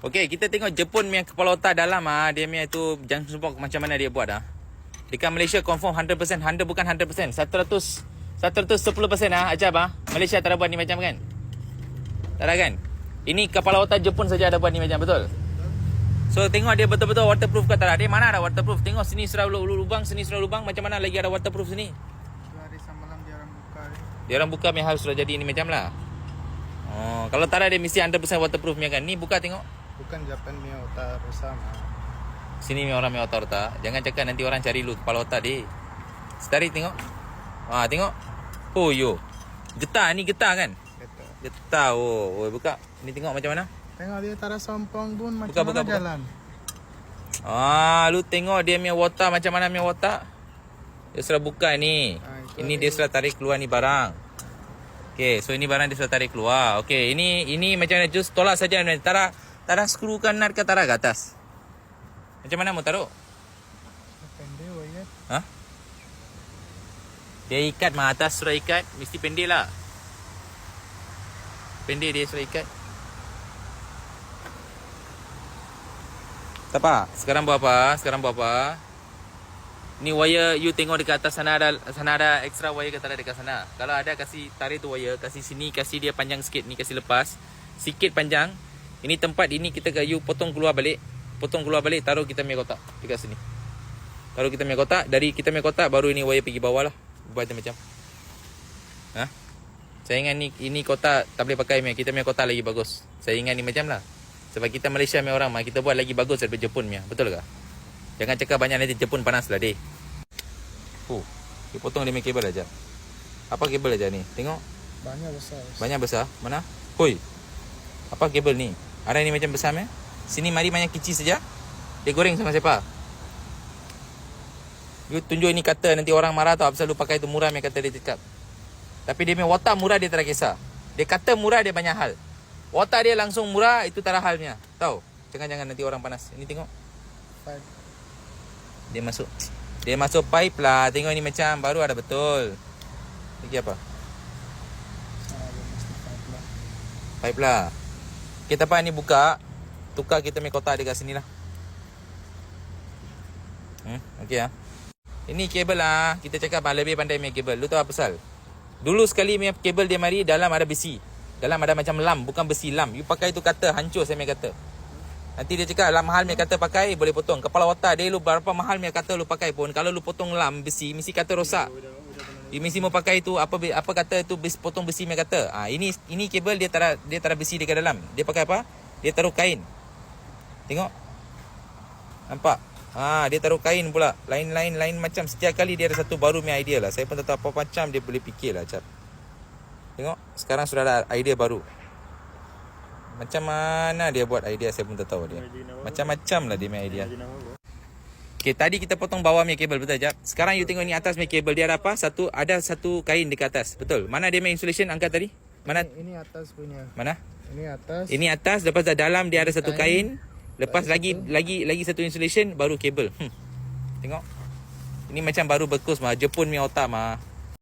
Okey, kita tengok Jepun punya kepala otak dalam dia punya tu junction box macam mana dia buat Dekat Malaysia confirm 100%, 100 bukan 100%, 110% Ajab Malaysia tak ada buat ni macam kan? Tak ada kan? Ini kepala otak Jepun saja ada buat ni macam, betul? So tengok dia betul-betul waterproof ke tak ada. Dia mana ada waterproof? Tengok sini surau lubang, sini surau lubang. Macam mana lagi ada waterproof sini? Hari semalam dia orang buka. Dia orang buka punya hal sudah jadi ni macam lah. Oh, kalau tak ada dia mesti 100% waterproof punya kan. Ni buka tengok. Bukan Japan punya otak bersama. Sini ni orang punya otak. Jangan cakap nanti orang cari lu kepala otak dia. Setari tengok. Tengok. Oh yo. Getar ni getar kan? Getar. Oh, buka. Ni tengok macam mana? Tengok dia tak ada sompong pun macam buka, mana jalan. Lu tengok dia punya watak macam mana punya watak. Dia sudah buka ni. Ini dia sudah tarik keluar ni barang. Okay, so ini barang dia sudah tarik keluar. Okay, ini macam mana, just tolak saja. Tara skru kanan ke tara ke atas. Macam mana mau taruh? Pendek wayar. Dia ikat atas sudah ikat. Mesti pendek lah. Pendek dia sudah ikat. Tak apa. Sekarang buat apa? Ni wire you tengok dekat atas sana ada extra wire ke tak ada dekat sana. Kalau ada kasih tarik tu wire, kasih sini, kasih dia panjang sikit, ni kasih lepas. Sikit panjang. Ini tempat ini kita you potong keluar balik, taruh kita punya kotak dekat sini. Taruh kita punya kotak, dari kita punya kotak baru ini wire pergi bawah lah. Buat macam. Saya ingat ini kotak tak boleh pakai, kita punya kotak lagi bagus. Saya ingat ni macam lah. Sebab kita Malaysia punya orang kita buat lagi bagus daripada Jepun punya. Betul ke? Jangan cakap banyak nanti Jepun panas lah deh. Dia potong dia punya kabel aja. Apa kabel aja ni? Tengok. Banyak besar. Mana? Hoi. Apa kabel ni? Ada ni macam besar meh? Sini mari banyak kecil saja. Dia goreng sama siapa? You tunjuk ini kata nanti orang marah tau. Apa lu pakai tu murah punya kata dia cakap. Tapi dia punya watak murah dia tak kisah. Dia kata murah dia banyak hal. Watak dia langsung murah, itu tak ada halnya. Tahu? Jangan nanti orang panas. Ini tengok. Dia masuk pipe lah. Tengok ini macam baru ada betul. Lagi apa? Pipe lah. Kita apa ni buka. Tukar kita punya kotak dekat sini lah. Okey Ini kabel lah. Kita cakap lebih pandai punya kabel. Lu tahu apa pasal? Dulu sekali punya kabel dia mari dalam ada besi. Dalam ada macam lam, bukan besi lam. You pakai tu kata hancur saya punya kata. Nanti dia cakap lam mahal punya kata pakai boleh potong. Kepala otak dia lu berapa mahal punya kata lu pakai pun kalau lu potong lam besi mesti kata rosak. You mesti mau pakai tu apa kata tu potong besi punya kata. Ini kabel dia taruh besi dekat dalam. Dia pakai apa? Dia taruh kain. Tengok. Nampak? Dia taruh kain pula. Lain macam setiap kali dia ada satu baru punya idea lah. Saya pun tak tahu apa macam dia boleh fikir lah cap. Tengok, sekarang sudah ada idea baru. Macam mana dia buat idea saya pun tak tahu dia. Macam-macam lah dia punya idea. Okay, tadi kita potong bawah punya kabel, betul jap. Sekarang you tengok ni atas punya kabel dia ada apa? Ada satu kain dekat atas. Betul. Mana dia punya insulation angkat tadi? Mana? Ini atas punya. Mana? Ini atas. Lepas dalam dia ada satu kain. Lepas lagi satu insulation baru kabel. Tengok. Ini macam baru bekus Jepun punya otak